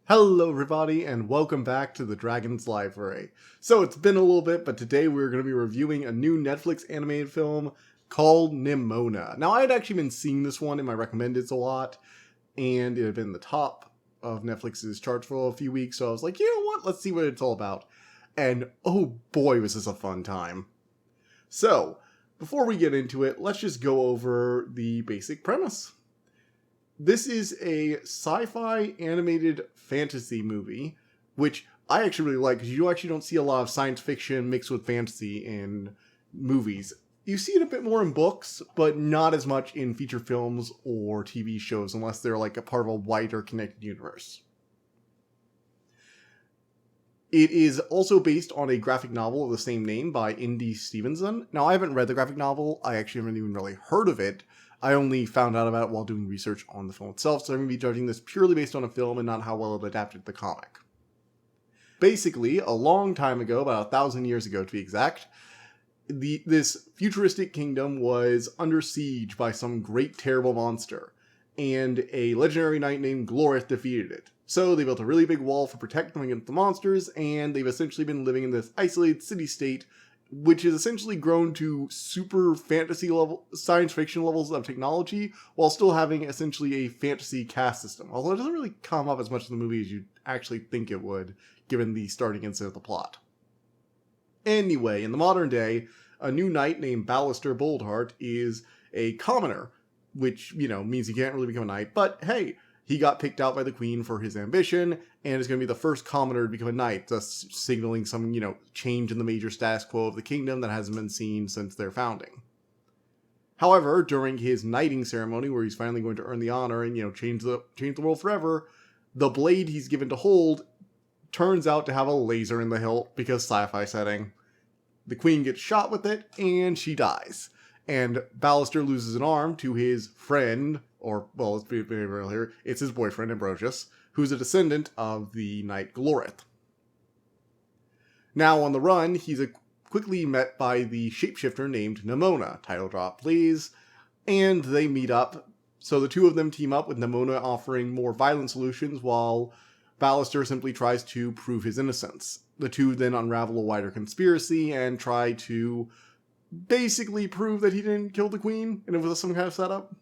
Hello everybody and welcome back to the Dragon's Library. So it's been a little bit, but today we're going to be reviewing a new Netflix animated film called Nimona. Now I had actually been seeing this one in my recommendeds a lot, and it had been the top of Netflix's charts for a few weeks, so I was like, you know what, let's see what it's all about. And oh boy was this a fun time. So, before we get into it, let's just go over the basic premise. This is a sci-fi animated fantasy movie, which I actually really like because you actually don't see a lot of science fiction mixed with fantasy in movies. You see it a bit more in books, but not as much in feature films or TV shows unless they're like a part of a wider connected universe. It is also based on a graphic novel of the same name by Indy Stevenson. Now, I haven't read the graphic novel. I actually haven't even really heard of it. I only found out about it while doing research on the film itself, so I'm going to be judging this purely based on a film and not how well it adapted the comic. Basically, a long time ago, about 1,000 years ago to be exact, this futuristic kingdom was under siege by some great terrible monster, and a legendary knight named Glorith defeated it. So they built a really big wall for protecting them against the monsters, and they've essentially been living in this isolated city-state, which has essentially grown to super fantasy level, science fiction levels of technology, while still having essentially a fantasy caste system. Although it doesn't really come up as much in the movie as you'd actually think it would, given the starting incident of the plot. Anyway, in the modern day, a new knight named Ballister Boldheart is a commoner, which, means he can't really become a knight, but hey, he got picked out by the queen for his ambition, and is going to be the first commoner to become a knight, thus signaling some, change in the major status quo of the kingdom that hasn't been seen since their founding. However, during his knighting ceremony, where he's finally going to earn the honor and, change the world forever, the blade he's given to hold turns out to have a laser in the hilt because sci-fi setting. The queen gets shot with it, and she dies. And Ballister loses an arm to his friend, or, well, let's be very real here, it's his boyfriend, Ambrosius, who's a descendant of the knight Glorith. Now, on the run, he's quickly met by the shapeshifter named Nimona, title drop please, and they meet up. So the two of them team up, with Nimona offering more violent solutions, while Ballister simply tries to prove his innocence. The two then unravel a wider conspiracy and try to basically prove that he didn't kill the queen, and it was some kind of setup.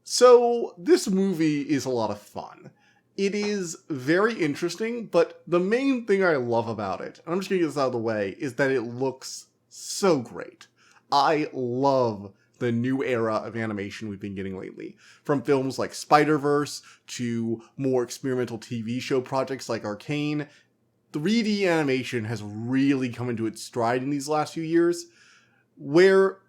So, this movie is a lot of fun. It is very interesting, but the main thing I love about it, and I'm just going to get this out of the way, is that it looks so great. I love the new era of animation we've been getting lately. From films like Spider-Verse to more experimental TV show projects like Arcane, 3D animation has really come into its stride in these last few years, where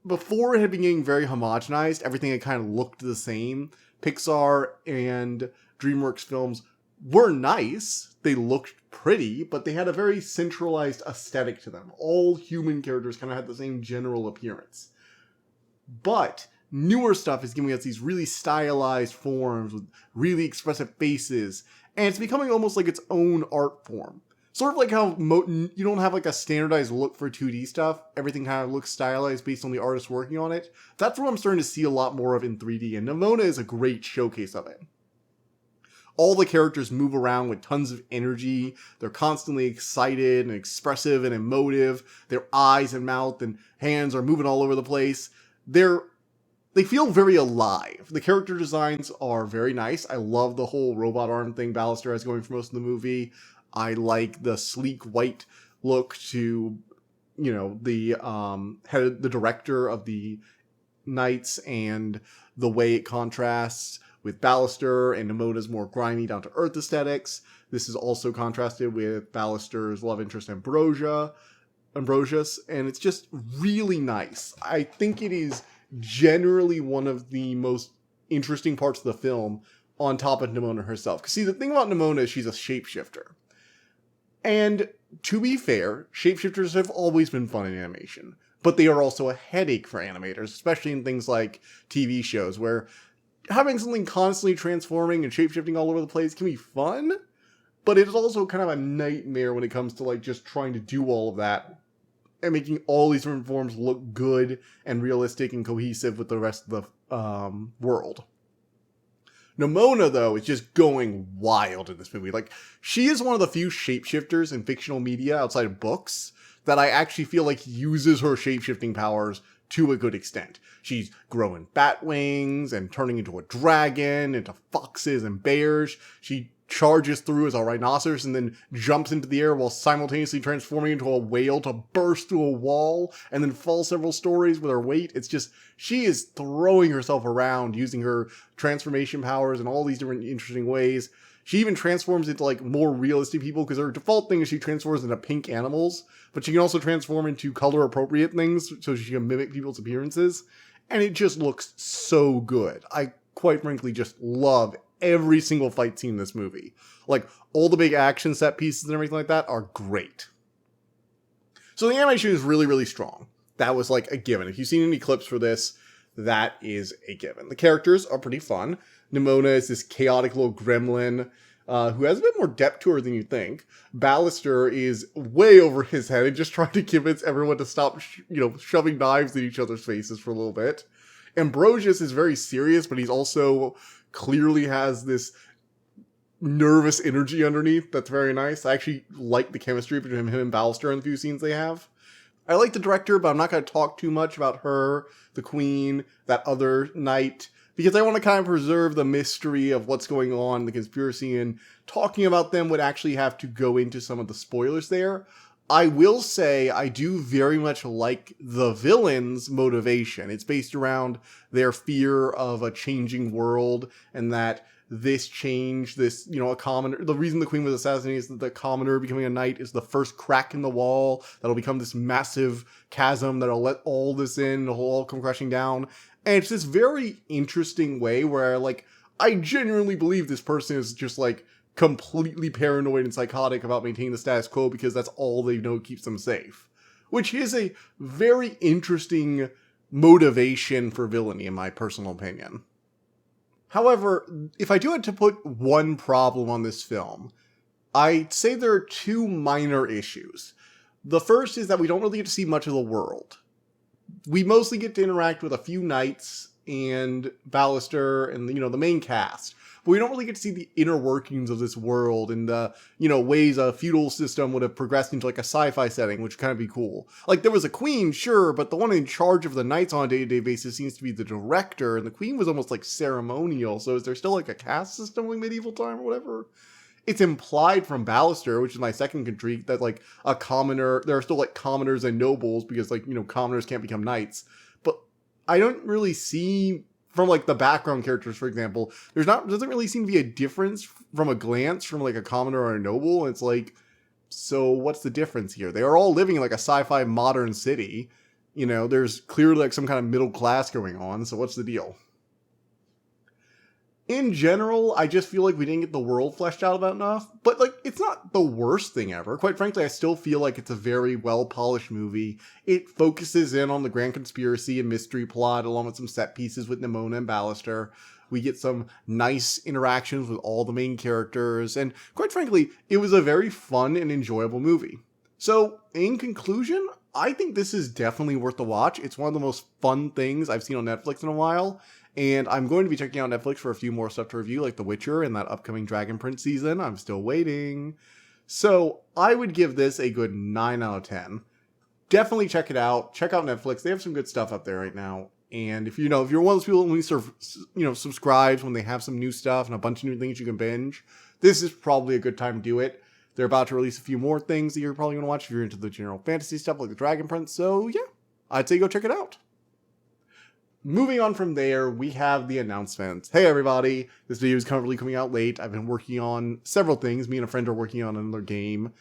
before it had been getting very homogenized, everything had kind of looked the same. Pixar and DreamWorks films were nice, they looked pretty, but they had a very centralized aesthetic to them. All human characters kind of had the same general appearance. But newer stuff is giving us these really stylized forms with really expressive faces, and it's becoming almost like its own art form. Sort of like how you don't have like a standardized look for 2D stuff. Everything kind of looks stylized based on the artist working on it. That's what I'm starting to see a lot more of in 3D, and Nimona is a great showcase of it. All the characters move around with tons of energy. They're constantly excited and expressive and emotive. Their eyes and mouth and hands are moving all over the place. They feel very alive. The character designs are very nice. I love the whole robot arm thing Ballister has going for most of the movie. I like the sleek white look to, the the director of the Knights, and the way it contrasts with Ballister and Nimona's more grimy, down-to-earth aesthetics. This is also contrasted with Ballister's love interest Ambrosius, and it's just really nice. I think it is generally one of the most interesting parts of the film, on top of Nimona herself. Because see, the thing about Nimona is she's a shapeshifter. And to be fair, shapeshifters have always been fun in animation, but they are also a headache for animators, especially in things like TV shows, where having something constantly transforming and shapeshifting all over the place can be fun, but it is also kind of a nightmare when it comes to just trying to do all of that and making all these different forms look good and realistic and cohesive with the rest of the world. Nimona, though, is just going wild in this movie. Like, she is one of the few shapeshifters in fictional media outside of books that I actually feel like uses her shapeshifting powers to a good extent. She's growing bat wings and turning into a dragon, into foxes and bears. She charges through as a rhinoceros and then jumps into the air while simultaneously transforming into a whale to burst through a wall and then fall several stories with her weight. It's just, she is throwing herself around using her transformation powers in all these different interesting ways. She even transforms into like more realistic people because her default thing is she transforms into pink animals, but she can also transform into color appropriate things so she can mimic people's appearances. And it just looks so good. I quite frankly just love every single fight scene in this movie. Like, all the big action set pieces and everything like that are great. So the animation is really, really strong. That was like a given. If you've seen any clips for this, that is a given. The characters are pretty fun. Nimona is this chaotic little gremlin who has a bit more depth to her than you think. Ballister is way over his head and just trying to convince everyone to stop, shoving knives in each other's faces for a little bit. Ambrosius is very serious, but he's also clearly has this nervous energy underneath that's very nice. I actually like the chemistry between him and Ballister in the few scenes they have. I like the director, but I'm not going to talk too much about her, the queen, that other knight, because I want to kind of preserve the mystery of what's going on, the conspiracy, and talking about them would actually have to go into some of the spoilers there. I will say I do very much like the villain's motivation. It's based around their fear of a changing world and that this change, a commoner, the reason the queen was assassinated is that the commoner becoming a knight is the first crack in the wall that'll become this massive chasm that'll let all this in, it'll all come crashing down. And it's this very interesting way where, like, I genuinely believe this person is just, like, completely paranoid and psychotic about maintaining the status quo because that's all they know keeps them safe. Which is a very interesting motivation for villainy, in my personal opinion. However, if I do have to put one problem on this film, I'd say there are two minor issues. The first is that we don't really get to see much of the world. We mostly get to interact with a few knights and Ballister and, the main cast. But we don't really get to see the inner workings of this world and the, ways a feudal system would have progressed into like a sci-fi setting, which would kind of be cool. Like, there was a queen, sure, but the one in charge of the knights on a day-to-day basis seems to be the director, and the queen was almost like ceremonial. So is there still like a caste system like medieval time or whatever? It's implied from Ballister, which is my second critique, that like a commoner, there are still like commoners and nobles because like, commoners can't become knights. But I don't really see, from like the background characters, for example, doesn't really seem to be a difference from a glance from like a commoner or a noble. It's like, so what's the difference here? They are all living in like a sci-fi modern city. There's clearly like some kind of middle class going on. So what's the deal? In general, I just feel like we didn't get the world fleshed out about enough, but like, it's not the worst thing ever. Quite frankly, I still feel like it's a very well-polished movie. It focuses in on the grand conspiracy and mystery plot, along with some set pieces with Nimona and Ballister. We get some nice interactions with all the main characters, and quite frankly, it was a very fun and enjoyable movie. So, in conclusion, I think this is definitely worth the watch. It's one of the most fun things I've seen on Netflix in a while. And I'm going to be checking out Netflix for a few more stuff to review, like The Witcher and that upcoming Dragon Prince season. I'm still waiting. So I would give this a good 9 out of 10. Definitely check it out. Check out Netflix. They have some good stuff up there right now. And if you're one of those people who only subscribes when they have some new stuff and a bunch of new things you can binge, this is probably a good time to do it. They're about to release a few more things that you're probably going to watch if you're into the general fantasy stuff like the Dragon Prince. So yeah, I'd say go check it out. Moving on from there, we have the announcements. Hey everybody, this video is currently coming out late. I've been working on several things. Me and a friend are working on another game,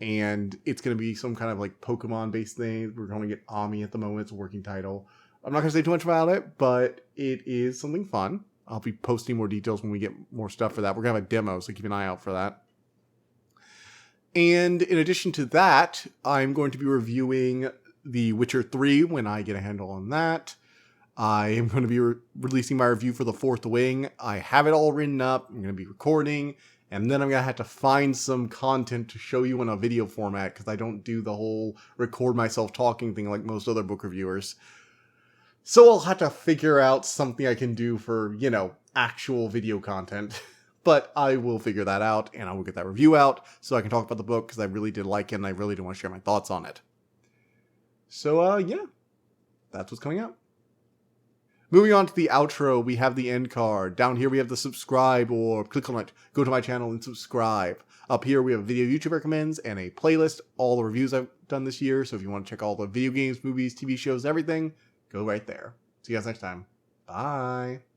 and it's going to be some kind of like Pokemon-based thing. We're going to get Ami at the moment. It's a working title. I'm not going to say too much about it, but it is something fun. I'll be posting more details when we get more stuff for that. We're going to have a demo, so keep an eye out for that. And in addition to that, I'm going to be reviewing The Witcher 3 when I get a handle on that. I am going to be releasing my review for The Fourth Wing. I have it all written up. I'm going to be recording, and then I'm going to have to find some content to show you in a video format because I don't do the whole record myself talking thing like most other book reviewers. So I'll have to figure out something I can do for, actual video content. But I will figure that out, and I will get that review out so I can talk about the book, because I really did like it, and I really do want to share my thoughts on it. So, yeah. That's what's coming out. Moving on to the outro, we have the end card. Down here we have the subscribe, or click on it, go to my channel and subscribe. Up here we have a video YouTube recommends and a playlist, all the reviews I've done this year, so if you want to check all the video games, movies, TV shows, everything, go right there. See you guys next time. Bye!